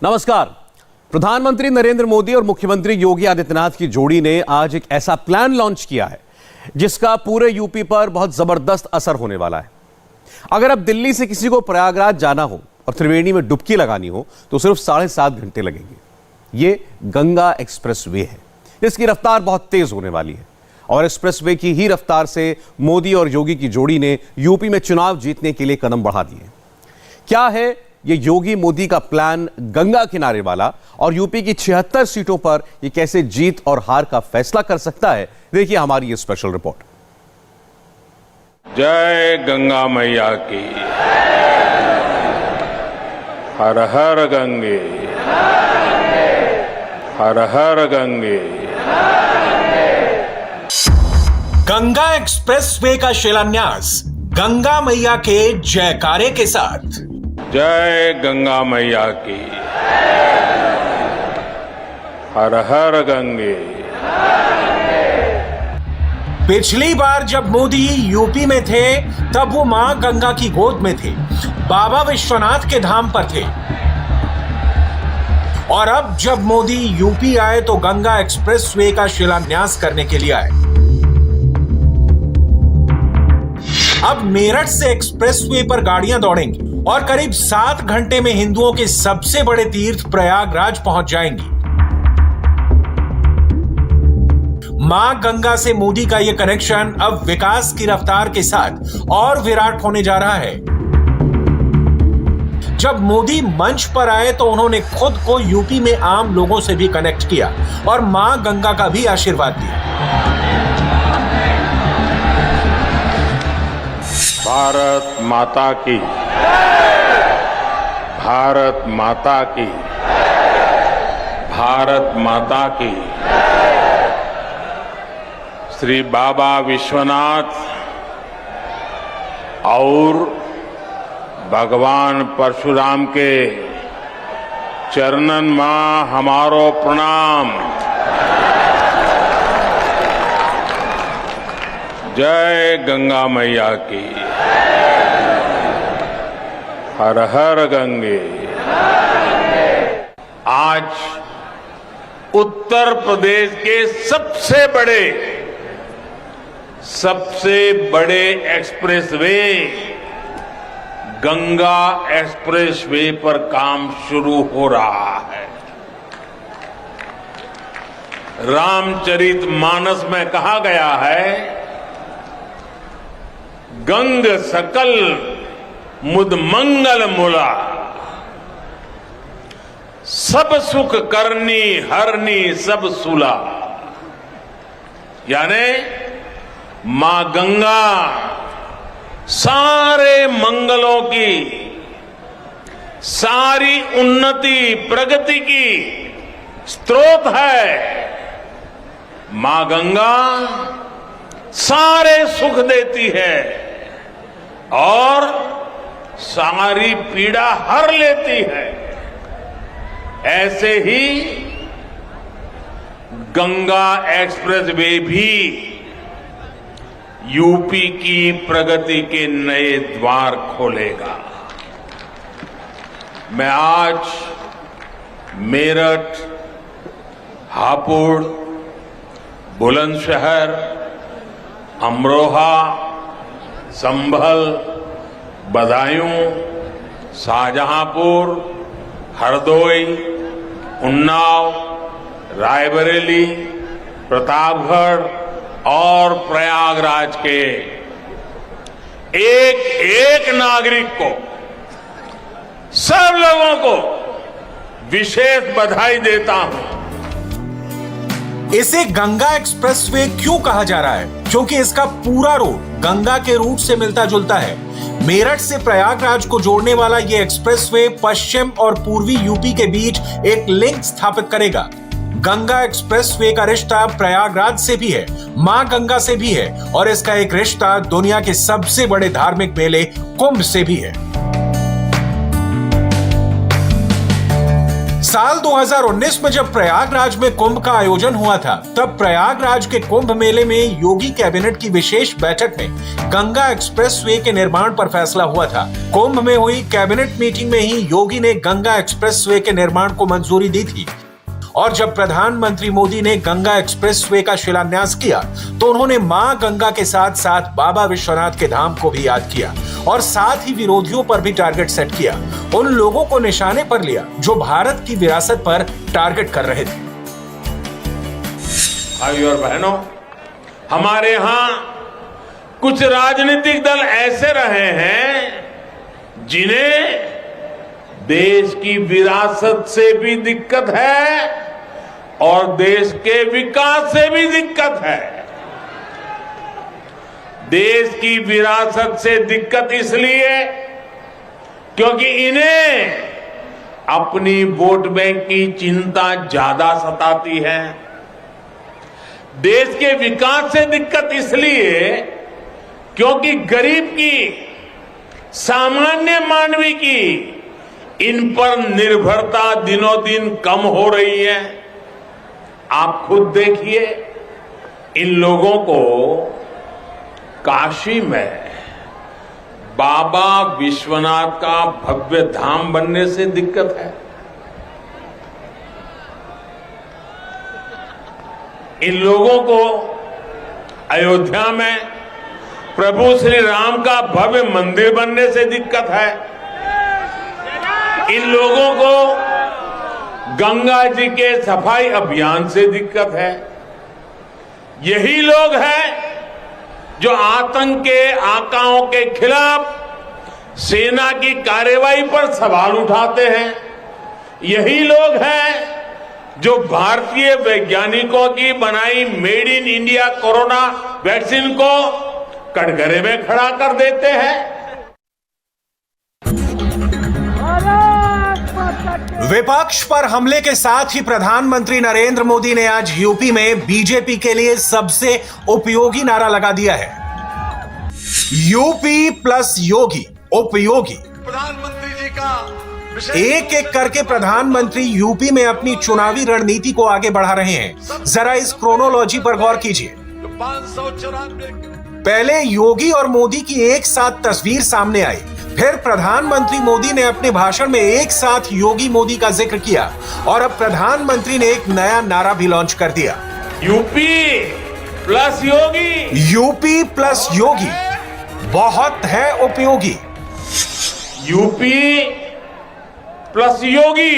नमस्कार। प्रधानमंत्री नरेंद्र मोदी और मुख्यमंत्री योगी आदित्यनाथ की जोड़ी ने आज एक ऐसा प्लान लॉन्च किया है जिसका पूरे यूपी पर बहुत जबरदस्त असर होने वाला है। अगर अब दिल्ली से किसी को प्रयागराज जाना हो और त्रिवेणी में डुबकी लगानी हो तो सिर्फ 7.5 घंटे लगेंगे। ये गंगा एक्सप्रेसवे है, इसकी रफ्तार बहुत तेज होने वाली है और एक्सप्रेसवे की ही रफ्तार से मोदी और योगी की जोड़ी ने यूपी में चुनाव जीतने के लिए कदम बढ़ा दिए। क्या है ये योगी मोदी का प्लान गंगा किनारे वाला और यूपी की 76 सीटों पर ये कैसे जीत और हार का फैसला कर सकता है, देखिए हमारी ये स्पेशल रिपोर्ट। जय गंगा मैया की। हर हर गंगे, हर हर गंगे। गंगा एक्सप्रेसवे का शिलान्यास गंगा मैया के जयकारे के साथ। जय गंगा मैया की। हर हर गंगे। पिछली बार जब मोदी यूपी में थे तब वो मां गंगा की गोद में थे, बाबा विश्वनाथ के धाम पर थे। और अब जब मोदी यूपी आए तो गंगा एक्सप्रेसवे का शिलान्यास करने के लिए आए। अब मेरठ से एक्सप्रेसवे पर गाड़ियां दौड़ेंगी और करीब 7 घंटे में हिंदुओं के सबसे बड़े तीर्थ प्रयागराज पहुंच जाएंगी। मां गंगा से मोदी का यह कनेक्शन अब विकास की रफ्तार के साथ और विराट होने जा रहा है। जब मोदी मंच पर आए तो उन्होंने खुद को यूपी में आम लोगों से भी कनेक्ट किया और मां गंगा का भी आशीर्वाद दिया। भारत माता की, भारत माता की, भारत माता की। श्री बाबा विश्वनाथ और भगवान परशुराम के चरणन मां हमारो प्रणाम। जय गंगा मैया की। हर हर गंगे। आज उत्तर प्रदेश के सबसे बड़े एक्सप्रेसवे गंगा एक्सप्रेसवे पर काम शुरू हो रहा है। रामचरितमानस में कहा गया है, गंग सकल मुद मंगल मूला, सब सुख करनी हरनी सब सूला। यानी मां गंगा सारे मंगलों की, सारी उन्नति प्रगति की स्रोत है। मां गंगा सारे सुख देती है और सारी पीड़ा हर लेती है। ऐसे ही गंगा एक्सप्रेसवे भी यूपी की प्रगति के नए द्वार खोलेगा। मैं आज मेरठ, हापुड़, बुलंदशहर, अमरोहा, संभल, बदायूं, शाहजहांपुर, हरदोई, उन्नाव, रायबरेली, प्रतापगढ़ और प्रयागराज के एक एक नागरिक को, सब लोगों को विशेष बधाई देता हूं। इसे गंगा एक्सप्रेसवे क्यों कहा जा रहा है? क्योंकि इसका पूरा रूट गंगा के रूट से मिलता जुलता है। मेरठ से प्रयागराज को जोड़ने वाला यह एक्सप्रेसवे पश्चिम और पूर्वी यूपी के बीच एक लिंक स्थापित करेगा। गंगा एक्सप्रेसवे का रिश्ता प्रयागराज से भी है, मां गंगा से भी है और इसका एक रिश्ता दुनिया के सबसे बड़े धार्मिक मेले कुंभ से भी है। साल 2019 में जब प्रयागराज में कुंभ का आयोजन हुआ था, तब प्रयागराज के कुंभ मेले में योगी कैबिनेट की विशेष बैठक में गंगा एक्सप्रेसवे के निर्माण पर फैसला हुआ था। कुंभ में हुई कैबिनेट मीटिंग में ही योगी ने गंगा एक्सप्रेसवे के निर्माण को मंजूरी दी थी। और जब प्रधानमंत्री मोदी ने गंगा एक्सप्रेसवे का शिलान्यास किया, तो उन्होंने मां गंगा के साथ साथ बाबा विश्वनाथ के धाम को भी याद किया और साथ ही विरोधियों पर भी टारगेट सेट किया। उन लोगों को निशाने पर लिया जो भारत की विरासत पर टारगेट कर रहे थे। भाइयों और बहनों, हमारे यहां कुछ राजनीतिक दल ऐसे रहे हैं जिन्हें देश की विरासत से भी दिक्कत है और देश के विकास से भी दिक्कत है। देश की विरासत से दिक्कत इसलिए क्योंकि इन्हें अपनी वोट बैंक की चिंता ज्यादा सताती है। देश के विकास से दिक्कत इसलिए क्योंकि गरीब की, सामान्य मानवी की इन पर निर्भरता दिनों दिन कम हो रही है। आप खुद देखिए, इन लोगों को काशी में बाबा विश्वनाथ का भव्य धाम बनने से दिक्कत है। इन लोगों को अयोध्या में प्रभु श्री राम का भव्य मंदिर बनने से दिक्कत है। इन लोगों को गंगा जी के सफाई अभियान से दिक्कत है। यही लोग हैं जो आतंक के आकाओं के खिलाफ सेना की कार्रवाई पर सवाल उठाते हैं। यही लोग हैं जो भारतीय वैज्ञानिकों की बनाई made in India corona vaccine को कटघरे में खड़ा कर देते हैं। विपक्ष पर हमले के साथ ही प्रधानमंत्री नरेंद्र मोदी ने आज यूपी में बीजेपी के लिए सबसे उपयोगी नारा लगा दिया है। यूपी प्लस योगी उपयोगी। प्रधानमंत्री जी का एक एक करके प्रधानमंत्री यूपी में अपनी चुनावी रणनीति को आगे बढ़ा रहे हैं। जरा इस क्रोनोलॉजी पर गौर कीजिए। 594 पहले योगी और मोदी की एक साथ तस्वीर सामने आई, फिर प्रधानमंत्री मोदी ने अपने भाषण में एक साथ योगी मोदी का जिक्र किया और अब प्रधानमंत्री ने एक नया नारा भी लॉन्च कर दिया। UP plus Yogi. UP plus Yogi बहुत है उपयोगी। यूपी प्लस योगी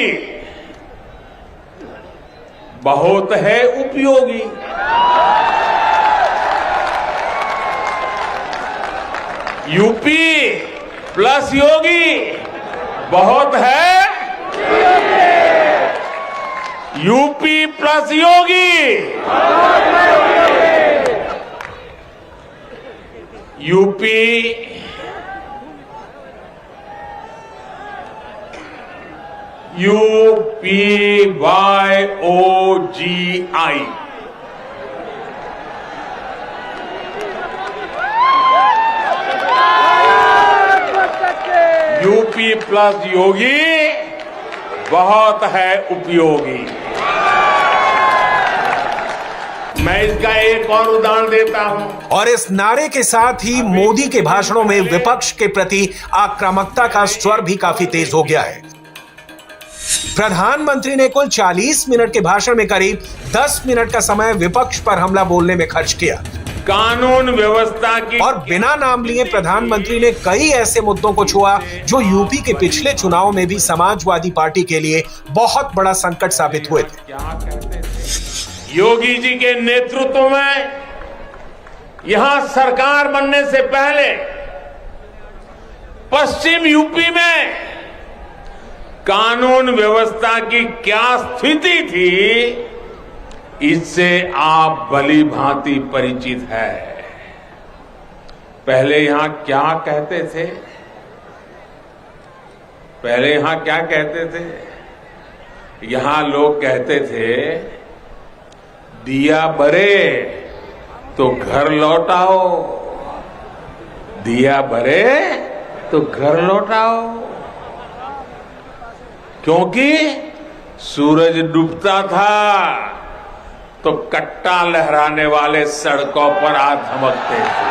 बहुत है उपयोगी। यूपी प्लस योगी बहुत है। UP plus Yogi. UP UPYOGI। UP plus Yogi बहुत है उपयोगी। मैं इसका एक और उदाहरण देता हूं। और इस नारे के साथ ही मोदी के भाषणों में विपक्ष के प्रति आक्रामकता का स्वर भी काफी तेज हो गया है। प्रधानमंत्री ने कुल 40 मिनट के भाषण में करीब 10 मिनट का समय विपक्ष पर हमला बोलने में खर्च किया। कानून व्यवस्था की और बिना नाम लिए प्रधानमंत्री ने कई ऐसे मुद्दों को छुआ जो यूपी के पिछले चुनाव में भी समाजवादी पार्टी के लिए बहुत बड़ा संकट साबित हुए थे। क्या कहते थे? योगी जी के नेतृत्व में यहां सरकार बनने से पहले पश्चिम यूपी में कानून व्यवस्था की क्या स्थिति थी, इससे आप भली भांति परिचित है। पहले यहां क्या कहते थे? पहले यहां क्या कहते थे? यहां लोग कहते थे, दिया बरे तो घर लौटाओ, दिया बरे तो घर लौटाओ। क्योंकि सूरज डूबता था तो कट्टा लहराने वाले सड़कों पर आ धमकते थे।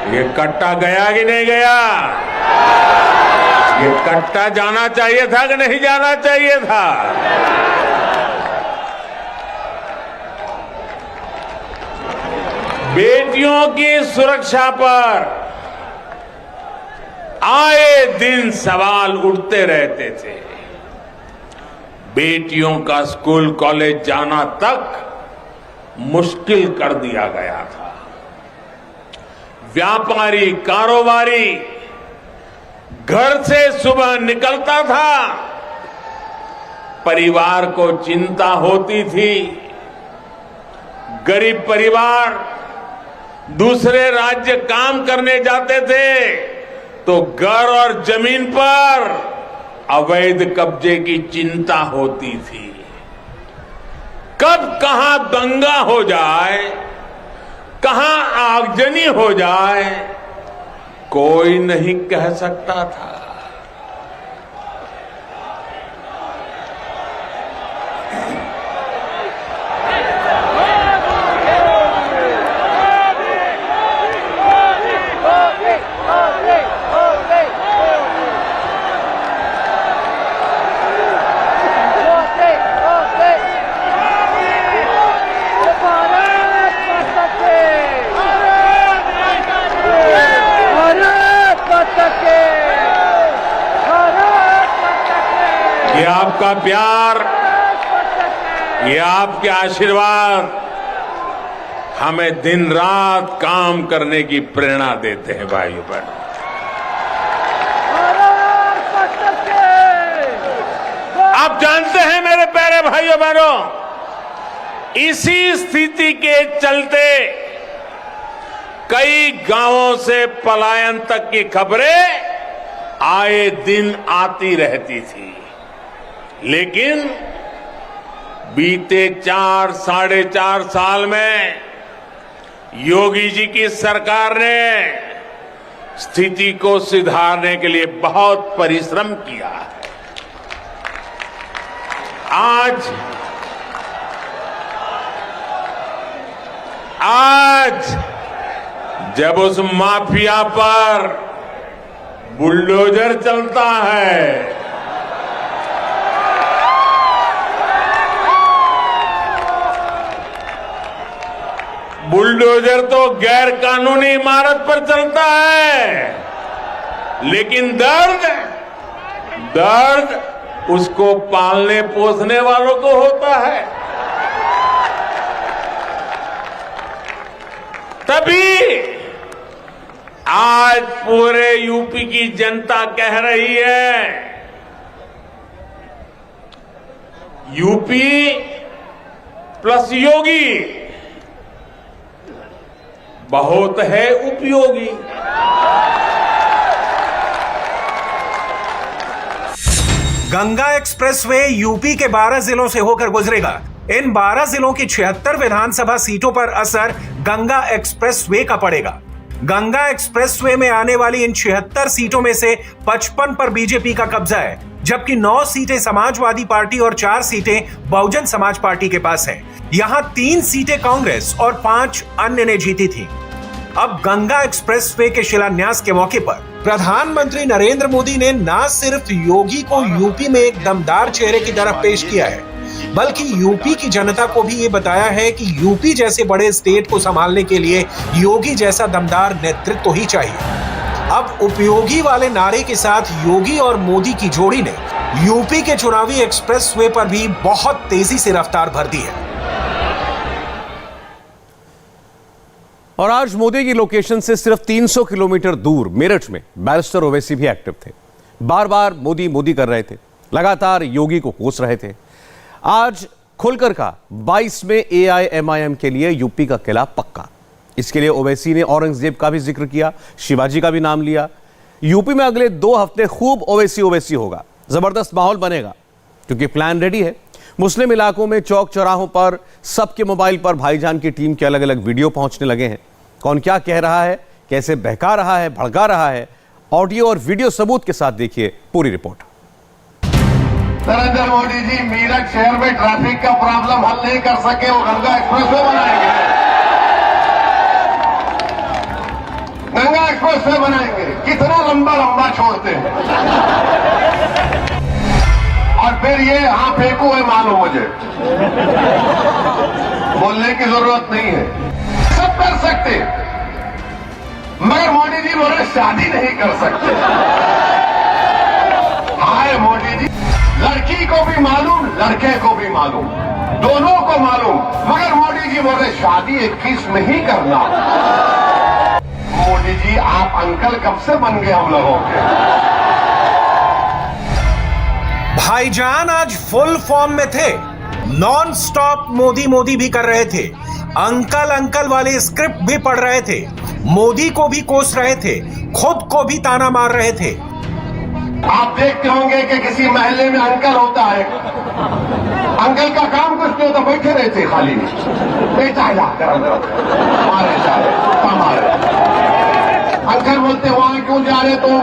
ये कट्टा गया कि नहीं गया? ये कट्टा जाना चाहिए था कि नहीं जाना चाहिए था? बेटियों की सुरक्षा पर आए दिन सवाल उठते रहते थे। बेटियों का स्कूल कॉलेज जाना तक मुश्किल कर दिया गया था। व्यापारी कारोबारी घर से सुबह निकलता था, परिवार को चिंता होती थी। गरीब परिवार दूसरे राज्य काम करने जाते थे तो घर और जमीन पर अवैध कब्जे की चिंता होती थी। कब कहां दंगा हो जाए, कहां आगजनी हो जाए, कोई नहीं कह सकता था। ये आपका प्यार, ये आपके आशीर्वाद हमें दिन रात काम करने की प्रेरणा देते हैं भाइयों बहनों। आप जानते हैं मेरे प्यारे भाइयों बहनों, इसी स्थिति के चलते कई गांवों से पलायन तक की खबरें आए दिन आती रहती थी। लेकिन बीते 4-4.5 साल में योगी जी की सरकार ने स्थिति को सुधारने के लिए बहुत परिश्रम किया है। आज जब उस माफिया पर बुलडोजर चलता है, बुलडोजर तो गैर कानूनी इमारत पर चलता है, लेकिन दर्द उसको पालने पोसने वालों को होता है। तभी आज पूरे यूपी की जनता कह रही है, यूपी प्लस योगी बहुत है उपयोगी। गंगा एक्सप्रेसवे यूपी के 12 जिलों से होकर गुजरेगा। इन 12 जिलों की 76 विधानसभा सीटों पर असर गंगा एक्सप्रेसवे का पड़ेगा। गंगा एक्सप्रेसवे में आने वाली इन 76 सीटों में से 55 पर बीजेपी का कब्जा है, जबकि 9 सीटें समाजवादी पार्टी और 4 सीटें बहुजन समाज पार्टी के पास हैं। यहां 3 सीटें कांग्रेस और 5 अन्य ने जीती थी। अब गंगा एक्सप्रेसवे के शिलान्यास के मौके पर प्रधानमंत्री नरेंद्र मोदी ने न सिर्फ योगी को यूपी में एक दमदार चेहरे की तरफ पेश किया है, बल्कि यूपी की जनता को भी ये बताया है कि यूपी जैसे बड़े स्टेट को संभालने के लिए योगी जैसा दमदार नेतृत्व ही चाहिए। अब उपयोगी वाले नारे के साथ योगी और मोदी की जोड़ी ने यूपी के चुनावी एक्सप्रेसवे पर भी बहुत तेजी से रफ्तार भर दी है। और आज मोदी की लोकेशन से सिर्फ 300 किलोमीटर दूर मेरठ में बैरिस्टर ओवैसी भी एक्टिव थे। बार बार मोदी मोदी कर रहे थे, लगातार योगी को कोस रहे थे। आज खुलकर कहा 22 में AIMIM के लिए यूपी का किला पक्का। इसके लिए ओवैसी ने औरंगजेब का भी जिक्र किया, शिवाजी का भी नाम लिया। यूपी में अगले 2 हफ्ते खूब ओवैसी होगा, जबरदस्त माहौल बनेगा क्योंकि प्लान रेडी है। मुस्लिम इलाकों में चौक चौराहों पर सबके मोबाइल पर भाईजान की टीम के अलग अलग वीडियो पहुंचने लगे हैं। कौन क्या कह रहा है, कैसे बहका रहा है, भड़का रहा है, ऑडियो और वीडियो सबूत के साथ देखिए पूरी रिपोर्ट। नरेंद्र मोदी जी मेरठ शहर में ट्रैफिक का प्रॉब्लम हल नहीं कर सके, वो गंगा एक्सप्रेसवे बनाएंगे। गंगा एक्सप्रेसवे बनाएंगे, कितना लंबा लंबा छोड़ते हैं और फिर ये हाँ फेंकू है, मालूम मुझे बोलने की जरूरत नहीं है, सब कर सकते, मगर मोदी जी बोले शादी नहीं कर सकते। हाय मोदी जी, लड़की को भी मालूम, लड़के को भी मालूम, दोनों को मालूम, मगर मोदी जी बोले शादी 21 में ही करना। मोदी जी आप अंकल कब से बन गए हम लोगों के? भाईजान आज फुल फॉर्म में थे, नॉन स्टॉप मोदी मोदी भी कर रहे थे, अंकल अंकल वाले स्क्रिप्ट भी पढ़ रहे थे, मोदी को भी कोस रहे थे, खुद को भी ताना मार रहे थे। आप देखते होंगे कि किसी महल्ले में अंकल होता है, अंकल का काम कुछ नहीं होता, बैठे रहते खाली, बेटा मारे जाए मारे। अंकल बोलते वहां क्यों जा रहे तुम?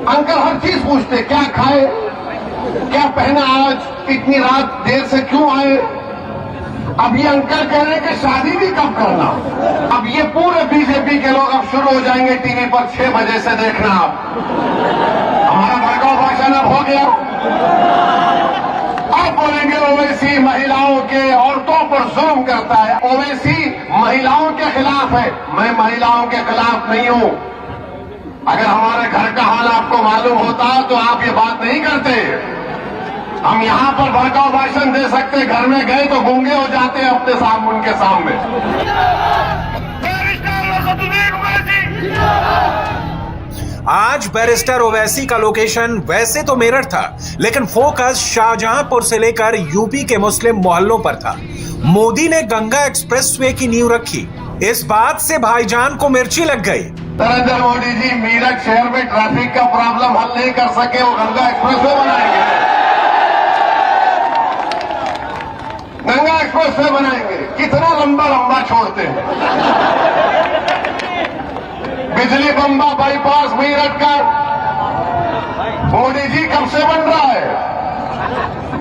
अंकल हर चीज पूछते, क्या खाए, क्या पहना आज, इतनी रात देर से क्यों आए? अब ये अंकल कह रहे हैं कि शादी भी कब करना। अब ये पूरे बीजेपी के लोग अब शुरू हो जाएंगे टीवी पर 6 बजे से देखना। आप हमारा भड़काऊ भाषण अब हो गया, अब बोलेंगे ओवैसी महिलाओं के, औरतों पर जुल्म करता है, ओवैसी महिलाओं के खिलाफ है। मैं महिलाओं के खिलाफ नहीं हूं, अगर हमारे घर का हाल आपको मालूम होता तो आप ये बात नहीं करते। हम यहाँ पर भड़काऊ भाषण दे सकते, घर में गए तो गूंगे हो जाते हैं अपने सामने, उनके सामने। आज बैरिस्टर ओवैसी का लोकेशन वैसे तो मेरठ था, लेकिन फोकस शाहजहांपुर से लेकर यूपी के मुस्लिम मोहल्लों पर था। मोदी ने गंगा एक्सप्रेसवे की नींव रखी, इस बात से भाईजान को मिर्ची लग गई। नरेंद्र मोदी जी मेरठ शहर में ट्रैफिक का प्रॉब्लम हल नहीं कर सके, वो गंगा एक्सप्रेसवे बनाएंगे। गंगा एक्सप्रेसवे बनाएंगे, कितना लंबा लंबा छोड़ते हैं। बिजली बम्बा बाईपास मेरठ का मोदी जी कब से बन रहा है?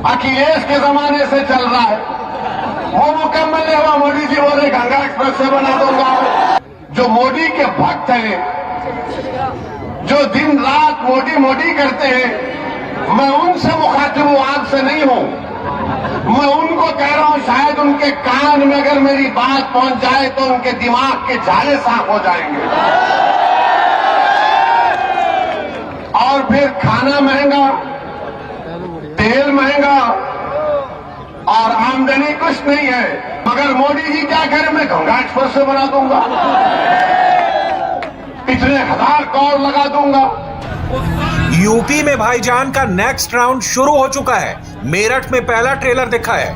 अखिलेश के जमाने से चल रहा है, वो मुकम्मल नहीं हुआ। मोदी जी बोले गंगा एक्सप्रेसवे बना दूंगा। जो मोदी के भक्त हैं, जो दिन रात मोदी मोदी करते हैं, मैं उनसे मुखातिब हूं, आपसे नहीं हूं। मैं उनको कह रहा हूं, शायद उनके कान में अगर मेरी बात पहुंच जाए तो उनके दिमाग के झाले साफ हो जाएंगे। और फिर खाना महंगा, तेल महंगा और आमदनी कुछ नहीं है, मगर मोदी जी क्या करें, मैं गंगा एक्सप्रेसवे बना दूंगा, इतने 1000 करोड़ लगा दूंगा। यूपी में भाईजान का नेक्स्ट राउंड शुरू हो चुका है। मेरठ में पहला ट्रेलर दिखा है,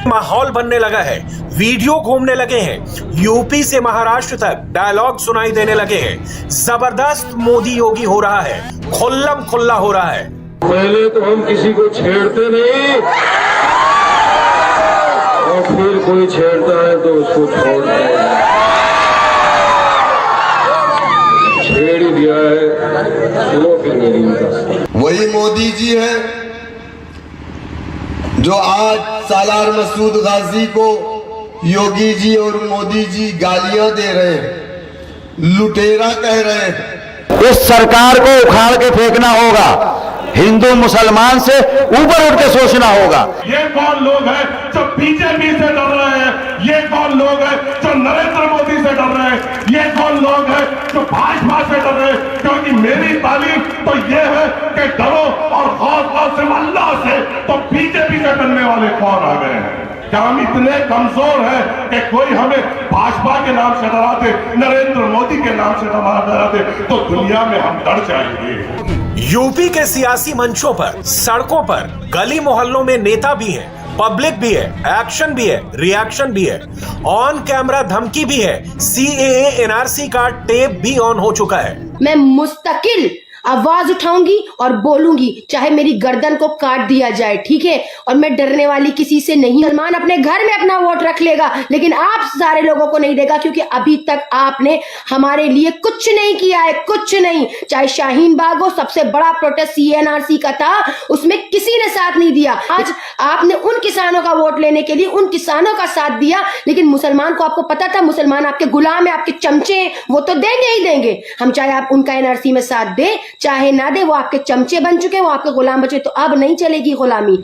माहौल बनने लगा है, वीडियो घूमने लगे हैं, यूपी से महाराष्ट्र तक डायलॉग सुनाई देने लगे हैं। जबरदस्त मोदी योगी हो रहा है, खुल्लम खुल्ला हो रहा है। पहले तो हम किसी को छेड़ते नहीं, और फिर कोई छेड़ता है तो उसको छोड़ते हैं। छेड़ ही दिया है, चलो फिर नहीं उनका। वही मोदी जी है जो आज सालार मसूद गाजी को योगी जी और मोदी जी गालियां दे रहे हैं, लुटेरा कह रहे हैं। इस सरकार को उखाड़ के फेंकना होगा, हिंदू मुसलमान से ऊपर उठ के सोचना होगा। ये कौन लोग हैं जो बीजेपी से डर रहे हैं? ये कौन लोग हैं जो नरेंद्र मोदी से डर रहे हैं? ये कौन लोग हैं जो भाजपा से डर रहे हैं? क्योंकि मेरी तालीम तो ये है कि डरो और खौफ से अल्लाह से, तो बीजेपी से डरने वाले कौन आ गए हैं? क्या हम इतने कमजोर हैं कि कोई हमें भाजपा के नाम से डराते, नरेंद्र मोदी के नाम से डराते, तो दुनिया में हम डर जाएंगे। यूपी के सियासी मंचों पर, सड़कों पर, गली मोहल्लों में नेता भी हैं, पब्लिक भी है, एक्शन भी है, रिएक्शन भी है, ऑन कैमरा धमकी भी है, CAA NRC का टेप भी ऑन हो चुका है। मैं मुस्तकिल आवाज उठाऊंगी और बोलूंगी, चाहे मेरी गर्दन को काट दिया जाए, ठीक है। और मैं डरने वाली किसी से नहीं। मुसलमान अपने घर में अपना वोट रख लेगा, लेकिन आप सारे लोगों को नहीं देगा, क्योंकि अभी तक आपने हमारे लिए कुछ नहीं किया है, कुछ नहीं। चाहे शाहीन बाग हो, सबसे बड़ा प्रोटेस्ट CNRC का था, उसमें किसी ने साथ नहीं दिया। आज आपने उन किसानों का वोट लेने के लिए उन किसानों का साथ दिया, लेकिन मुसलमान को आपको पता था मुसलमान आपके गुलाम है, आपके चमचे हैं, वो तो देंगे ही देंगे। हम चाहे आप उनका NRC में साथ दे चाहे ना दे, वो आपके चमचे बन चुके हैं, वो आपके गुलाम बचे। तो अब नहीं चलेगी गुलामी।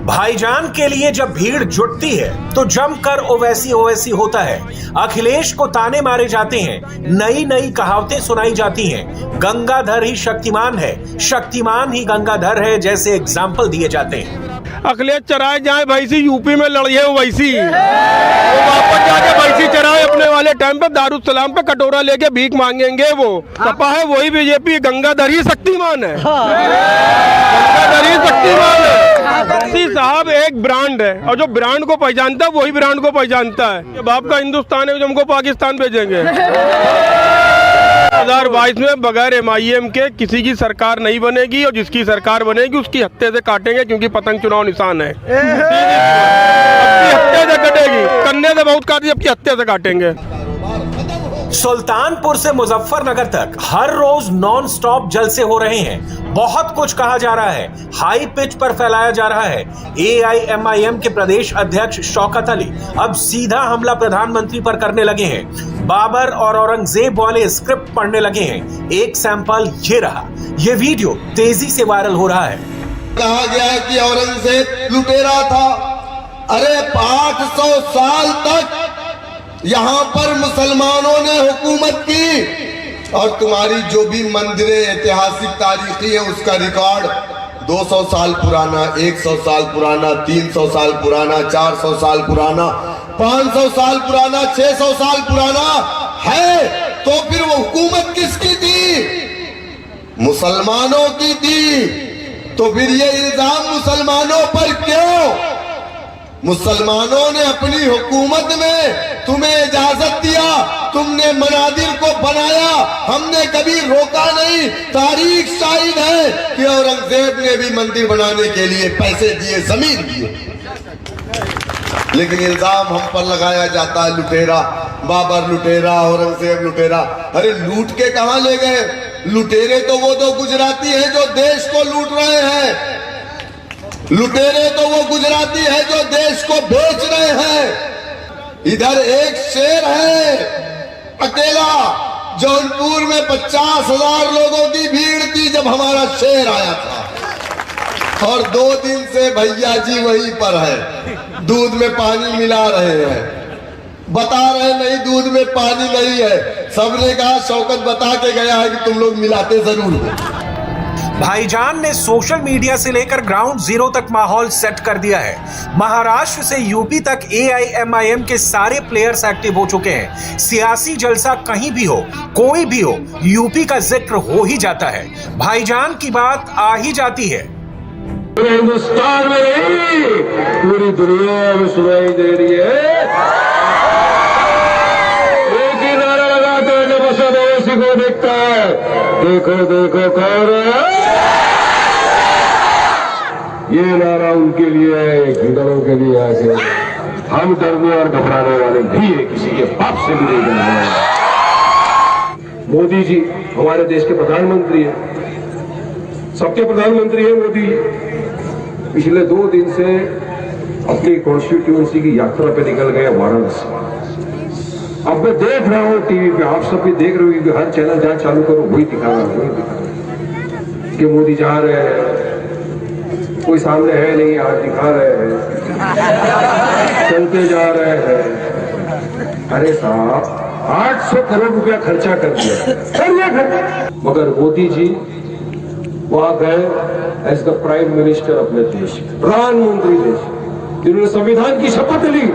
भाईजान के लिए जब भीड़ जुटती है तो जमकर ओवैसी ओवैसी होता है। अखिलेश को ताने मारे जाते हैं, नई नई कहावतें सुनाई जाती हैं। गंगाधर ही शक्तिमान है, शक्तिमान ही गंगाधर है जैसे एग्जाम्पल दिए जाते हैं। अखिलेश चराए जाए भैंसी, यूपी में लड़िए वैसी, वो वापस जाके भैंसी चराए अपने वाले टाइम पे दारुसलाम पे कटोरा लेके भीख मांगेंगे। वो सपा है वही बीजेपी, गंगाधर ही शक्तिमान है, गंगाधर ही शक्तिमान है। साहब एक ब्रांड है और जो ब्रांड को पहचानता है वही ब्रांड को पहचानता है। ये बाप का हिंदुस्तान है जो हमको पाकिस्तान भेजेंगे। 2022 में बगैर MIM के किसी की सरकार नहीं बनेगी, और जिसकी सरकार बनेगी उसकी हत्थे से काटेंगे, क्योंकि पतंग चुनाव निशान है। अपनी हत्थे से कटेगी, कन्ने से बहुत काटी, अपनी हत्थे से काटेंगे। सुल्तानपुर से मुजफ्फरनगर तक हर रोज नॉन स्टॉप जलसे हो रहे हैं। बहुत कुछ कहा जा रहा है, हाई पिच पर फैलाया जा रहा है। AIMIM के प्रदेश अध्यक्ष शौकत अली अब सीधा हमला प्रधानमंत्री पर करने लगे हैं। बाबर और औरंगजेब वाले स्क्रिप्ट पढ़ने लगे हैं। एक सैंपल ये रहा। ये वीडियो तेजी से वायरल हो रहा है। कहा गया कि औरंगजेब लुटेरा था। अरे 800 साल तक यहाँ पर मुसलमानों ने हुकूमत की, और तुम्हारी जो भी मंदिरें ऐतिहासिक तारीखी है उसका रिकॉर्ड 200 साल पुराना, 100 साल पुराना, 300 साल पुराना, 400 साल पुराना, 500 साल पुराना, 600 साल पुराना है। तो फिर वो हुकूमत किसकी थी? मुसलमानों की थी। तो फिर ये इल्जाम मुसलमानों पर क्यों? मुसलमानों ने अपनी हुकूमत में तुम्हें इजाजत दिया, तुमने मनादिर को बनाया, हमने कभी रोका नहीं। तारीख शाहिद है कि औरंगजेब ने भी मंदिर बनाने के लिए पैसे दिए, जमीन दिए, लेकिन इल्जाम हम पर लगाया जाता है लुटेरा, बाबर लुटेरा, औरंगजेब लुटेरा। अरे लूट के कहां ले गए? लुटेरे तो वो दो गुजराती हैं जो देश को लूट रहे हैं। लुटेरे तो वो गुजराती है जो देश को बेच रहे हैं। इधर एक शेर है अकेला, जौनपुर में 50,000 लोगों की भीड़ थी जब हमारा शेर आया था, और 2 दिन से भैया जी वहीं पर है, दूध में पानी मिला रहे हैं, बता रहे नहीं दूध में पानी नहीं है। सबने कहा शौकत बता के गया है कि तुम लोग मिलाते जरूर हो। भाईजान ने सोशल मीडिया से लेकर ग्राउंड जीरो तक माहौल सेट कर दिया है। महाराष्ट्र से यूपी तक AIMIM के सारे प्लेयर्स एक्टिव हो चुके हैं। सियासी जलसा कहीं भी हो, कोई भी हो, यूपी का जिक्र हो ही जाता है, भाईजान की बात आ ही जाती है। हिंदुस्तान में नहीं, पूरी दुनिया में सुनाई दे रही है। एक ही नारा लगाते हैं जब ओवैसी को देखता है, देखो देखो कौन है। ये नारा उनके लिए है, हिंदुओं के लिए है। हम डरने और घबराने वाले नहीं है, किसी के बाप से भी नहीं डरने वाले। मोदी जी हमारे देश के प्रधानमंत्री हैं, सबके प्रधानमंत्री हैं मोदी। पिछले 2 दिन से अपनी कॉन्स्टिट्यूएंसी की यात्रा पे निकल गए वाराणसी। अब मैं देख रहा हूँ टीवी पे, आप सब भी देख रहे हो कि हर चैनल जहाँ चालू करो वही दिखा रहा है कि मोदी जा रहे हैं, कोई सामने है नहीं, आज दिखा रहे हैं, चलते जा रहे हैं। अरे साहब 800 करोड़ रुपया खर्चा कर दिया, मगर मोदी जी वहां गए एज द प्राइम मिनिस्टर अपने देश, प्रधानमंत्री देश, जिन्होंने संविधान की शपथ ली,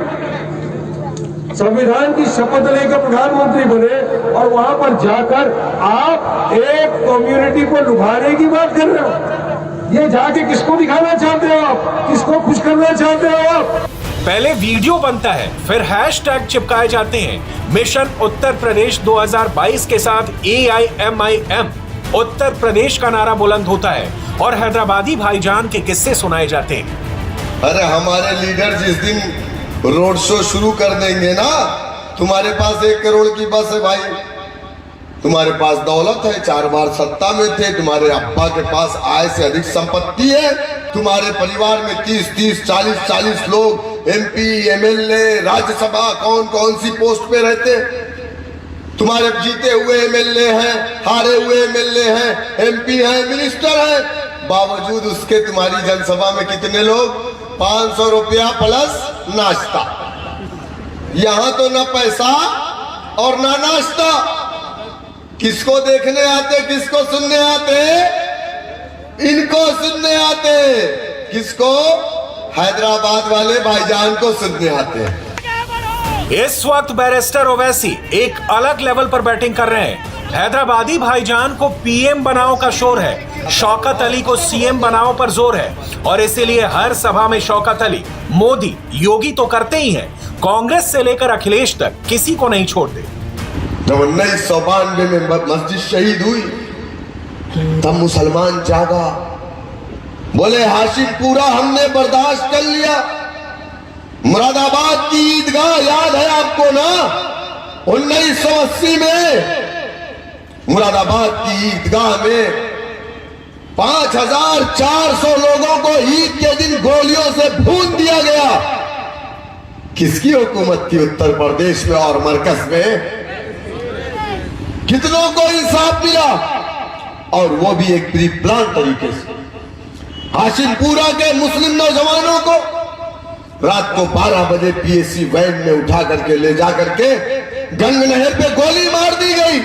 संविधान की शपथ लेकर प्रधानमंत्री बने, और वहां पर जाकर आप एक कम्युनिटी को लुभाने की बात कर रहे हो। ये जाके किसको दिखाना चाहते हो आप? किसको खुश करना चाहते हो आप? पहले वीडियो बनता है, फिर हैशटैग चिपकाए जाते हैं। मिशन उत्तर प्रदेश 2022 के साथ AIMIM उत्तर प्रदेश का नारा बुलंद होता है और हैदराबादी भाईजान के किस्से सुनाए जाते हैं। अरे हमारे लीडर जिस दिन रोड शो शुरू कर देंगे ना, तुम्हारे पास 1 करोड़ की बस है भाई, तुम्हारे पास दौलत है, 4 बार सत्ता में थे, तुम्हारे अब्बा के पास आय से अधिक संपत्ति है, तुम्हारे परिवार में 30-30, 40-40 लोग MP, MLA, राज्यसभा कौन कौन सी पोस्ट पे रहते, तुम्हारे जीते हुए MLA हैं, हारे हुए MLA हैं, MP हैं, मिनिस्टर हैं, बावजूद उसके तुम्हारी जनसभा में कितने लोग? 500 रुपया प्लस नाश्ता। यहां तो ना पैसा और ना नाश्ता। किसको देखने आते, किसको सुनने आते? इनको सुनने आते। किसको? हैदराबाद वाले भाईजान को सुनने आते। इस वक्त बैरिस्टर ओवैसी एक अलग लेवल पर बैटिंग कर रहे हैं। हैदराबादी भाईजान को PM बनाओ का शोर है, शौकत अली को CM बनाओ पर जोर है और इसीलिए हर सभा में शौकत अली, मोदी, योगी तो करते ही हैं, कांग्रेस से लेकर अखिलेश तक किसी को नहीं छोड़ते। जब 1992 में मस्जिद शहीद हुई तब मुसलमान जागा, बोले हाशिमपुरा हमने बर्दाश्त कर लिया। मुरादाबाद की ईदगाह याद है आपको ना? 1980 में मुरादाबाद की ईदगाह में 5400 लोगों को ईद के दिन गोलियों से भून दिया गया। किसकी हुकूमत थी उत्तर प्रदेश में और मरकज में? कितनों को इंसाफ मिला? और वो भी एक प्री प्लान तरीके से। हाशिमपुरा के मुस्लिम नौजवानों को रात को 12 बजे PSC वैन में उठा करके ले जा करके गंग नहर पे गोली मार दी गई।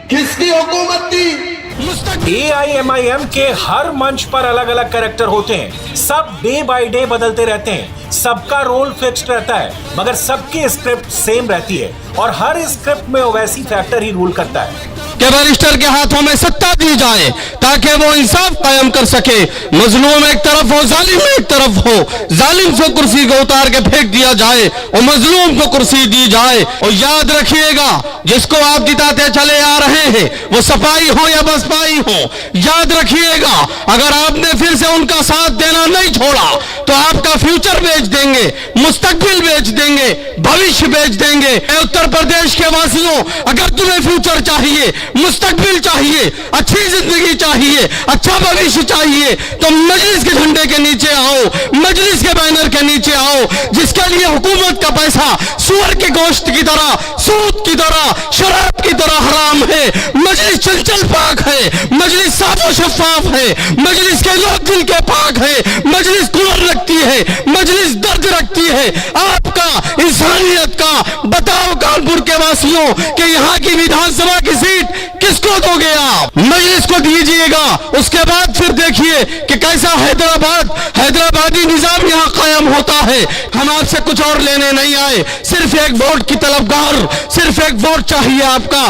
किसकी हुकूमत थी? AIMIM के हर मंच पर अलग अलग कैरेक्टर होते हैं, सब डे बाय डे बदलते रहते हैं, सबका रोल फिक्स्ड रहता है, मगर सबकी स्क्रिप्ट सेम रहती है और हर स्क्रिप्ट में ओवैसी फैक्टर ही रूल करता है कि बैरिस्टर के हाथों में सत्ता दी जाए ताकि वो इंसाफ कायम कर सके। मजलूम एक तरफ हो, जालिम एक तरफ हो, जालिम से कुर्सी को उतार के फेंक दिया जाए और मजलूम को कुर्सी दी जाए। और याद रखिएगा, जिसको आप जिताते चले आ रहे हैं वो सफाई हो या बसपाई हो, याद रखिएगा अगर आपने फिर से उनका साथ देना नहीं छोड़ा तो आपका फ्यूचर बेच देंगे, मुस्तकबिल बेच देंगे, भविष्य बेच देंगे। उत्तर प्रदेश के वासियों, अगर तुम्हें फ्यूचर चाहिए, मुस्तकबिल चाहिए, अच्छी जिंदगी चाहिए, अच्छा भविष्य चाहिए तो मजलिस के झंडे के नीचे आओ, मजलिस के बैनर के नीचे आओ, जिसके लिए हुकूमत का पैसा सुअर के गोश्त की तरह, सूद की तरह, शराब की तरह हराम है। मजलिस चंचल पाक है, मजलिस साफो शफाफ है, मजलिस के लोग दिल के पाक है, मजलिस कुरान रखती है, मजलिस दर्द रखती है आपका, इंसानियत का। बताओ कानपुर के वासियों कि यहाँ की विधानसभा की सीट किसको दोगे आप? मजलिस को दीजिएगा, उसके बाद फिर देखिए कि कैसा हैदराबादी निजाम यहाँ कायम होता है। हम आपसे कुछ और लेने नहीं आए, सिर्फ एक वोट की तलबगार, सिर्फ एक वोट चाहिए आपका।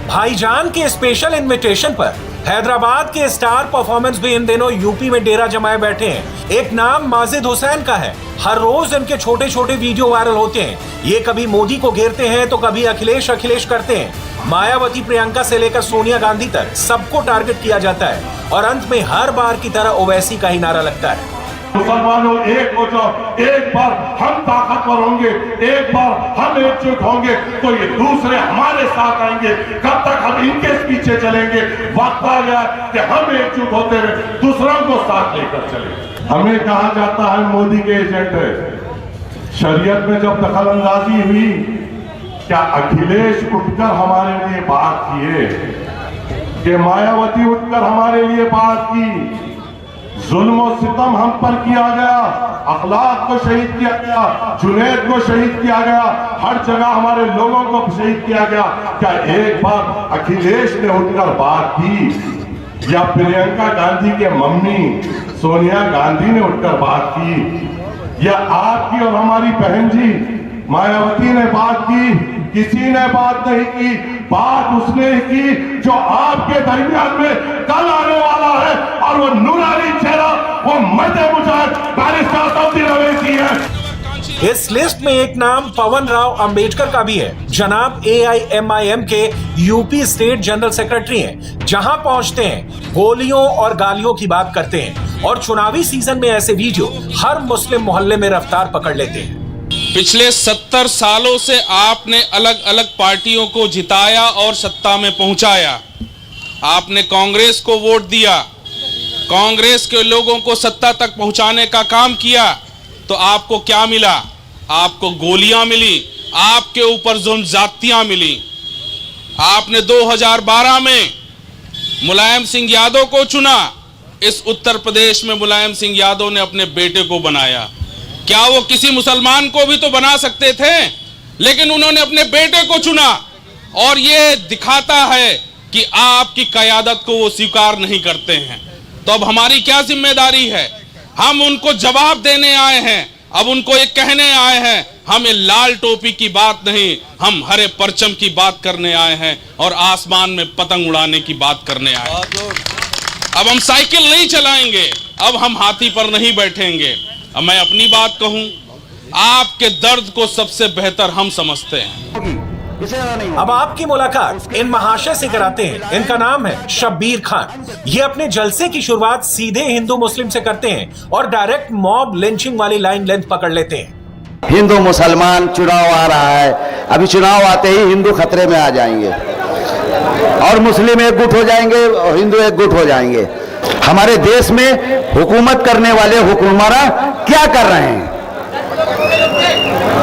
भाईजान के स्पेशल इन्विटेशन पर हैदराबाद के स्टार परफॉर्मेंस भी इन दिनों यूपी में डेरा जमाए बैठे हैं। एक नाम माजिद हुसैन का है। हर रोज इनके छोटे छोटे वीडियो वायरल होते हैं। ये कभी मोदी को घेरते हैं तो कभी अखिलेश करते हैं। मायावती, प्रियंका से लेकर सोनिया गांधी तक सबको टारगेट किया जाता है और अंत में हर बार की तरह ओवैसी का ही नारा लगता है। मुसलमानों एक हो जाओ, एक बार हम ताकतवर होंगे, एक बार हम एकजुट होंगे तो ये दूसरे हमारे साथ आएंगे। कब तक हम इनके पीछे चलेंगे? वक्त आ गया कि हम एकजुट होते हुए दूसरों को साथ लेकर चलेंगे। हमें कहा जाता है मोदी के एजेंट है। शरीयत में जब दखल अंदाजी हुई, क्या अखिलेश उठकर हमारे लिए बात किए? कि मायावती उठकर हमारे लिए बात की? जुल्म और सितम हम पर किया गया, अखलाक को शहीद किया गया, जुनैद को शहीद किया गया, हर जगह हमारे लोगों को शहीद किया गया। क्या एक बार अखिलेश ने उठकर बात की? या प्रियंका गांधी के मम्मी सोनिया गांधी ने उठकर बात की? या आपकी और हमारी बहन जी मायावती ने बात की? किसी ने बात नहीं की। बात उसने की जो आपके दरमियान में कल आने वाला है और वो नूरानी चेहरा, वो मर्द मुजाहिद बैरिस्टर तब्दील अवैसी है। इस लिस्ट में एक नाम पवन राव अंबेडकर का भी है। जनाब AIMIM के यूपी स्टेट जनरल सेक्रेटरी हैं। जहां पहुंचते हैं गोलियों और गालियों की बात करते हैं और चुनावी सीजन में ऐसे वीडियो हर मुस्लिम मोहल्ले में रफ्तार पकड़ लेते हैं। पिछले 70 सालों से आपने अलग अलग पार्टियों को जिताया और सत्ता में पहुंचाया। आपने कांग्रेस को वोट दिया, कांग्रेस के लोगों को सत्ता तक पहुंचाने का काम किया, तो आपको क्या मिला? आपको गोलियां मिली, आपके ऊपर जुल्म जातियां मिली। आपने 2012 में मुलायम सिंह यादव को चुना। इस उत्तर प्रदेश में मुलायम सिंह यादव ने अपने बेटे को बनाया। क्या वो किसी मुसलमान को भी तो बना सकते थे, लेकिन उन्होंने अपने बेटे को चुना। और ये दिखाता है कि आपकी क़यादत को वो स्वीकार नहीं करते हैं। तो अब हमारी क्या जिम्मेदारी है? हम उनको जवाब देने आए हैं। अब उनको ये कहने आए हैं, हमें लाल टोपी की बात नहीं, हम हरे परचम की बात करने आए हैं और आसमान में पतंग उड़ाने की बात करने आए हैं। अब हम साइकिल नहीं चलाएंगे, अब हम हाथी पर नहीं बैठेंगे। अब मैं अपनी बात कहूं, आपके दर्द को सबसे बेहतर हम समझते हैं। अब आपकी मुलाकात इन महाशय से कराते हैं। इनका नाम है शब्बीर खान। ये अपने जलसे की शुरुआत सीधे हिंदू मुस्लिम से करते हैं और डायरेक्ट मॉब लिंचिंग वाली लाइन लेंथ पकड़ लेते हैं। हिंदू मुसलमान चुनाव आ रहा है, अभी चुनाव आते ही हिंदू खतरे में आ जाएंगे और मुस्लिम एक गुट हो जाएंगे और हिंदू एक गुट हो जाएंगे। हमारे देश में हुकूमत करने वाले हुक्मरान क्या कर रहे हैं?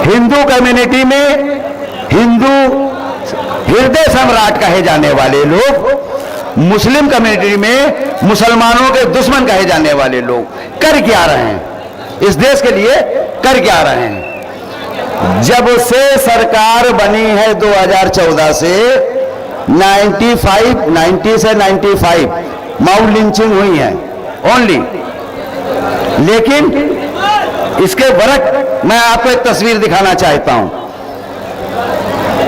हिंदू कम्युनिटी में हिंदू हृदय सम्राट कहे जाने वाले लोग, मुस्लिम कम्युनिटी में मुसलमानों के दुश्मन कहे जाने वाले लोग कर क्या रहे हैं? इस देश के लिए कर क्या रहे हैं? जब से सरकार बनी है 2014 से 90 से 95 माउथ लिंचिंग हुई है ओनली। लेकिन इसके वरक मैं आपको एक तस्वीर दिखाना चाहता हूं।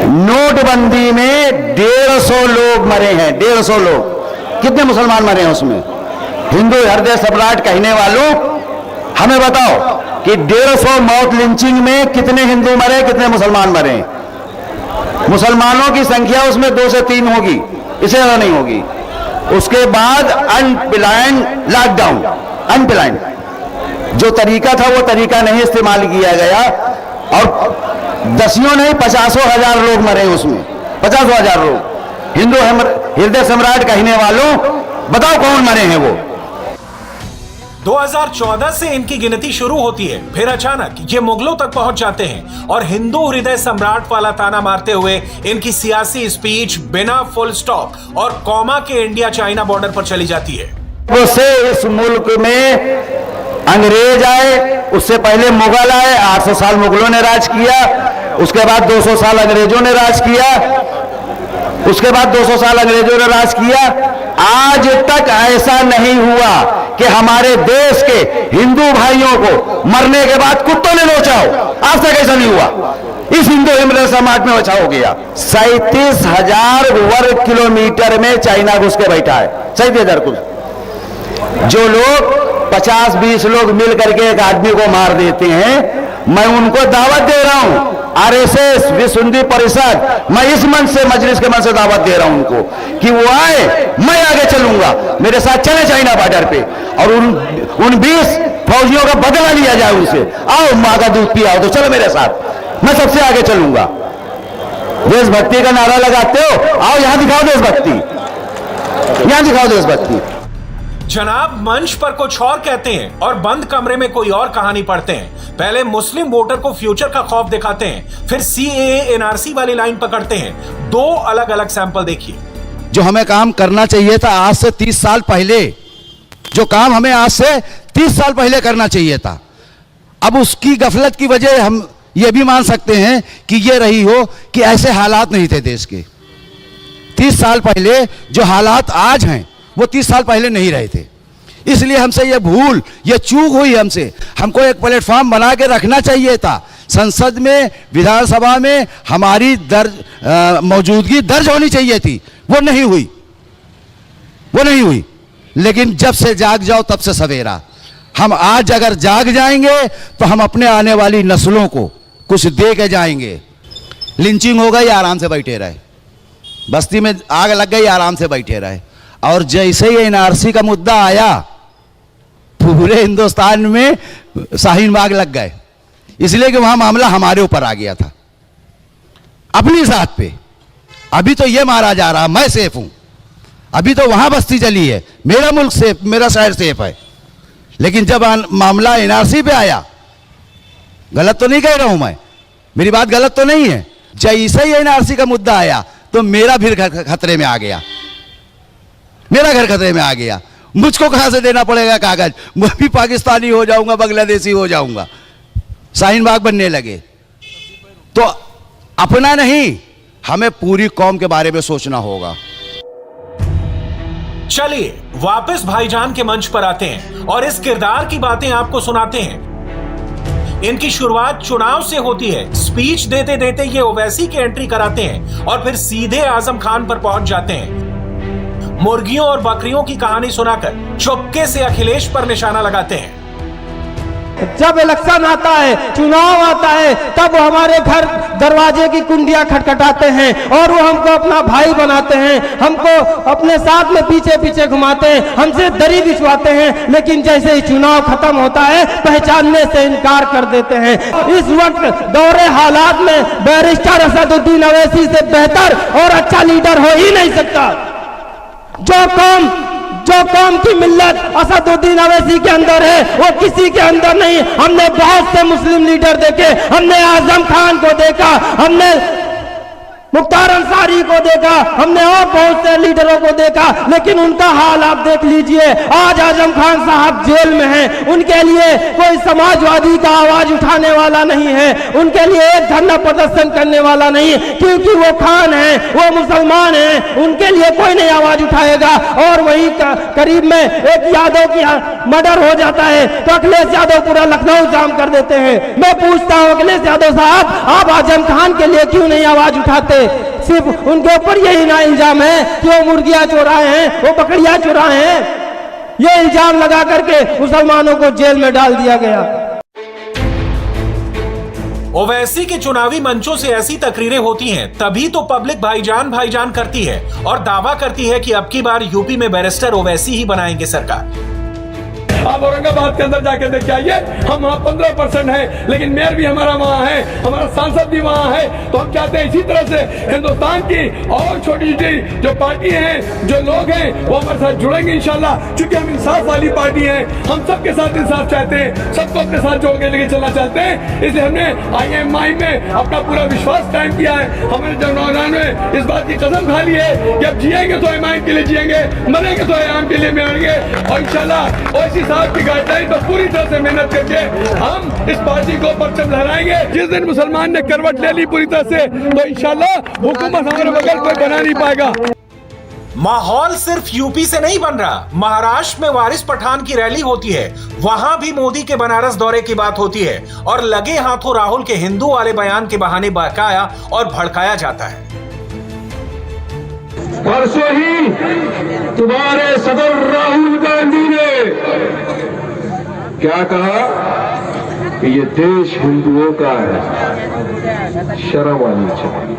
नोटबंदी में 150 लोग मरे हैं, 150 लोग। कितने मुसलमान मरे हैं उसमें? हिंदू हृदय सम्राट कहने वालों, हमें बताओ कि 150 माउथ लिंचिंग में कितने हिंदू मरे, कितने मुसलमान मरे? मुसलमानों की संख्या उसमें 2 से 3 होगी, इससे ज्यादा नहीं होगी। उसके बाद अनप्लान्ड लॉकडाउन, अनप्लान्ड जो तरीका था वो तरीका नहीं इस्तेमाल किया गया और दसियों नहीं 50,000 लोग मरे उसमें, 50,000 लोग। हिंदू हृदय सम्राट कहने वालों, बताओ कौन मरे हैं वो? 2014 से इनकी गिनती शुरू होती है, फिर अचानक ये मुगलों तक पहुंच जाते हैं और हिंदू हृदय सम्राट वाला ताना मारते हुए इनकी सियासी स्पीच बिना फुल स्टॉप और कॉमा के इंडिया चाइना बॉर्डर पर चली जाती है। उससे इस मुल्क में अंग्रेज आए, उससे पहले मुगल आए, 800 साल मुगलों ने राज किया, उसके बाद 200 साल अंग्रेजों ने राज किया, उसके बाद 200 साल अंग्रेजों ने राज किया। आज तक ऐसा नहीं हुआ कि हमारे देश के हिंदू भाइयों को मरने के बाद कुत्तों ने नोचा हो। आज तक ऐसा नहीं हुआ। इस हिंदू हृदय सम्राट में बचाव हो गया। 37,000 वर्ग किलोमीटर में चाइना घुस के बैठा है, 37,000 कुछ। जो लोग 50-20 लोग मिल करके एक आदमी को मार देते हैं, मैं उनको दावत दे रहा हूं, आरएसएस, विश्व हिंदू परिषद, मैं इस मंच से, मजलिस के मंच से दावत दे रहा हूं उनको कि वो आए, मैं आगे चलूंगा, मेरे साथ चले चाइना बॉर्डर पे और उन 20 फौजियों का बदला लिया जाए उनसे। आओ माँ का दूध पियाओ तो चलो मेरे साथ, मैं सबसे आगे चलूंगा। देशभक्ति का नारा लगाते हो, आओ यहां दिखाओ देशभक्ति, यहां दिखाओ देशभक्ति। जनाब मंच पर कुछ और कहते हैं और बंद कमरे में कोई और कहानी पढ़ते हैं। पहले मुस्लिम वोटर को फ्यूचर का खौफ दिखाते हैं, फिर CAA NRC वाली लाइन पकड़ते हैं। 2 अलग अलग सैंपल देखिए। जो हमें काम करना चाहिए था आज से 30 साल पहले, जो काम हमें आज से 30 साल पहले करना चाहिए था, अब उसकी गफलत की वजह हम ये भी मान सकते हैं कि ये रही हो कि ऐसे हालात नहीं थे देश के। 30 साल पहले जो हालात आज हैं वो 30 साल पहले नहीं रहे थे। इसलिए हमसे ये भूल, ये चूक हुई हमसे। हमको एक प्लेटफॉर्म बना के रखना चाहिए था। संसद में, विधानसभा में हमारी मौजूदगी दर्ज होनी चाहिए थी, वो नहीं हुई, वो नहीं हुई। लेकिन जब से जाग जाओ तब से सवेरा। हम आज अगर जाग जाएंगे तो हम अपने आने वाली नस्लों को कुछ दे के जाएंगे। लिंचिंग हो गई, आराम से बैठे रहे, बस्ती में आग लग गई, आराम से बैठे रहे। और जैसे ही एनआरसी का मुद्दा आया पूरे हिंदुस्तान में शाहीन बाग लग गए, इसलिए कि वहां मामला हमारे ऊपर आ गया था अपनी जात पे। अभी तो ये मारा जा रहा, मैं सेफ हूं, अभी तो वहां बस्ती चली है, मेरा मुल्क सेफ, मेरा शहर सेफ है। लेकिन जब मामला एनआरसी पे आया, गलत तो नहीं कह रहा हूं मैं, मेरी बात गलत तो नहीं है, जैसे ही एनआरसी का मुद्दा आया तो मेरा भी घर खतरे में आ गया, मेरा घर खतरे में आ गया। मुझको कहां से देना पड़ेगा कागज, मैं भी पाकिस्तानी हो जाऊंगा, बांग्लादेशी हो जाऊंगा, शाहीन बाग बनने लगे। तो अपना नहीं, हमें पूरी कौम के बारे में सोचना होगा। चलिए वापस भाईजान के मंच पर आते हैं और इस किरदार की बातें आपको सुनाते हैं। इनकी शुरुआत चुनाव से होती है, स्पीच देते देते ये ओवैसी की एंट्री कराते हैं और फिर सीधे आजम खान पर पहुंच जाते हैं। मुर्गियों और बकरियों की कहानी सुनाकर चुपके से अखिलेश पर निशाना लगाते हैं। जब इलेक्शन आता है, चुनाव आता है, तब वो हमारे घर दरवाजे की कुंडियां खटखटाते हैं और वो हमको अपना भाई बनाते हैं, हमको अपने साथ में पीछे पीछे घुमाते हैं, हमसे दरी बिछवाते हैं। लेकिन जैसे ही चुनाव खत्म होता है, पहचानने से इनकार कर देते हैं। इस वक्त दौरे हालात में बैरिस्टर असदुद्दीन अवैसी से बेहतर और अच्छा लीडर हो ही नहीं सकता। जो कौम की मिल्लत असदुद्दीन अवैसी के अंदर है, वो किसी के अंदर नहीं। हमने बहुत से मुस्लिम लीडर देखे, हमने आजम खान को देखा, हमने मुख्तार अंसारी को देखा, हमने और बहुत से लीडरों को देखा, लेकिन उनका हाल आप देख लीजिए। आज आजम खान साहब जेल में हैं, उनके लिए कोई समाजवादी का आवाज उठाने वाला नहीं है, उनके लिए एक धरना प्रदर्शन करने वाला नहीं, क्योंकि वो खान है, वो मुसलमान है, उनके लिए कोई नहीं आवाज उठाएगा। और वही करीब में एक यादव की मर्डर हो जाता है तो अखिलेश यादव पूरा लखनऊ जाम कर देते हैं। मैं पूछता हूँ अखिलेश यादव साहब, आप आजम खान के लिए क्यों नहीं आवाज उठाते? सिर्फ उनके ऊपर यही ना इल्जाम है कि वो मुर्गियां चुराए हैं, वो बकरियां चुराए हैं। ये इल्जाम लगा करके मुसलमानों को जेल में डाल दिया गया। ओवैसी के चुनावी मंचों से ऐसी तकरीरें होती हैं, तभी तो पब्लिक भाईजान भाईजान करती है और दावा करती है कि अब की बार यूपी में बैरिस्टर ओवैसी ही बनाएंगे सरकार। आप औरंगाबाद के अंदर जाके देख आइए, हम वहाँ 15% है, लेकिन मेयर भी हमारा वहाँ है, हमारा सांसद भी वहाँ है। तो हम चाहते हैं इसी तरह से हिंदुस्तान की और छोटी छोटी जो पार्टी हैं, जो लोग हैं, वो हमारे साथ जुड़ेंगे इंशाल्लाह। क्योंकि हम इंसाफ वाली पार्टी है, हम सबके साथ इंसाफ चाहते हैं, सबको अपने साथ जोड़ के लेके चलना चाहते हैं। इसलिए हमने IMI में अपना पूरा विश्वास कायम किया है। हमारे जवानों ने इस बात की कसम खा ली है कि अब जिएंगे तो IMI के लिए जिएंगे, मरेंगे तो IMI के लिए मरेंगे। और इंशाल्लाह इसी की गाइडलाइन पर पूरी तरह से मेहनत करके हम इस पार्टी को परचम लहराएंगे। जिस दिन मुसलमान ने करवट ले ली पूरी तरह से, तो इंशाल्लाह हुकूमत हमारे बगल कोई बना नहीं पाएगा। माहौल सिर्फ यूपी से नहीं बन रहा, महाराष्ट्र में वारिस पठान की रैली होती है, वहां भी मोदी के बनारस दौरे की बात होती है और लगे हाथों राहुल के हिंदू वाले बयान के बहाने बहकाया और भड़काया जाता है। परसों ही तुम्हारे सदर राहुल गांधी ने क्या कहा कि ये देश हिंदुओं का है। शर्म आनी चाहिए।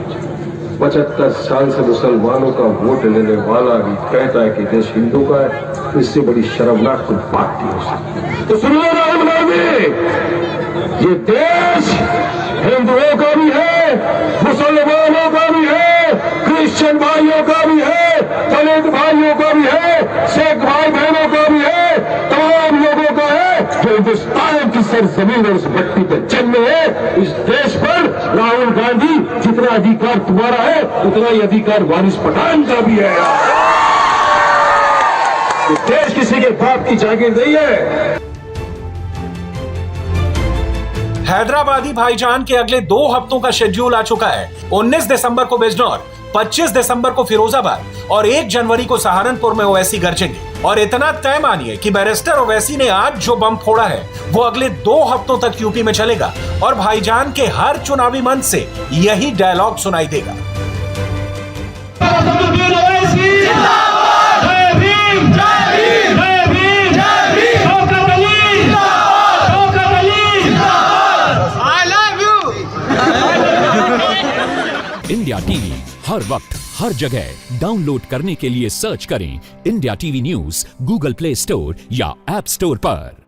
75 साल से मुसलमानों का वोट लेने वाला भी कहता है कि देश हिंदू का है, इससे बड़ी शर्मनाक कोई बात नहीं हो सकती। तो सुनिए राहुल गांधी, ये देश हिंदुओं का भी है, मुसलमानों का भी है, क्रिश्चियन भाइयों का भी है, दलित भाइयों का भी है, सिख भाई बहनों का भी है, तमाम लोगों का है जो हिंदुस्तान की सरजमीन और उस मिट्टी पर जन्मे हैं। इस देश पर राहुल गांधी, जितना अधिकार तुम्हारा है उतना ही अधिकार वारिस पठान का भी है। इस देश किसी के बाप की जागीर नहीं है। हैदराबादी भाईजान के अगले 2 हफ्तों का शेड्यूल आ चुका है। 19 दिसंबर को बिजनौर, 25 दिसंबर को फिरोजाबाद और 1 जनवरी को सहारनपुर में ओवैसी गरजेंगे। और इतना तय मानिए कि बैरिस्टर ओवैसी ने आज जो बम फोड़ा है वो अगले 2 हफ्तों तक यूपी में चलेगा और भाईजान के हर चुनावी मंच से यही डायलॉग सुनाई देगा। इंडिया टीवी हर वक्त हर जगह डाउनलोड करने के लिए सर्च करें India TV news Google play store या ऐप स्टोर पर।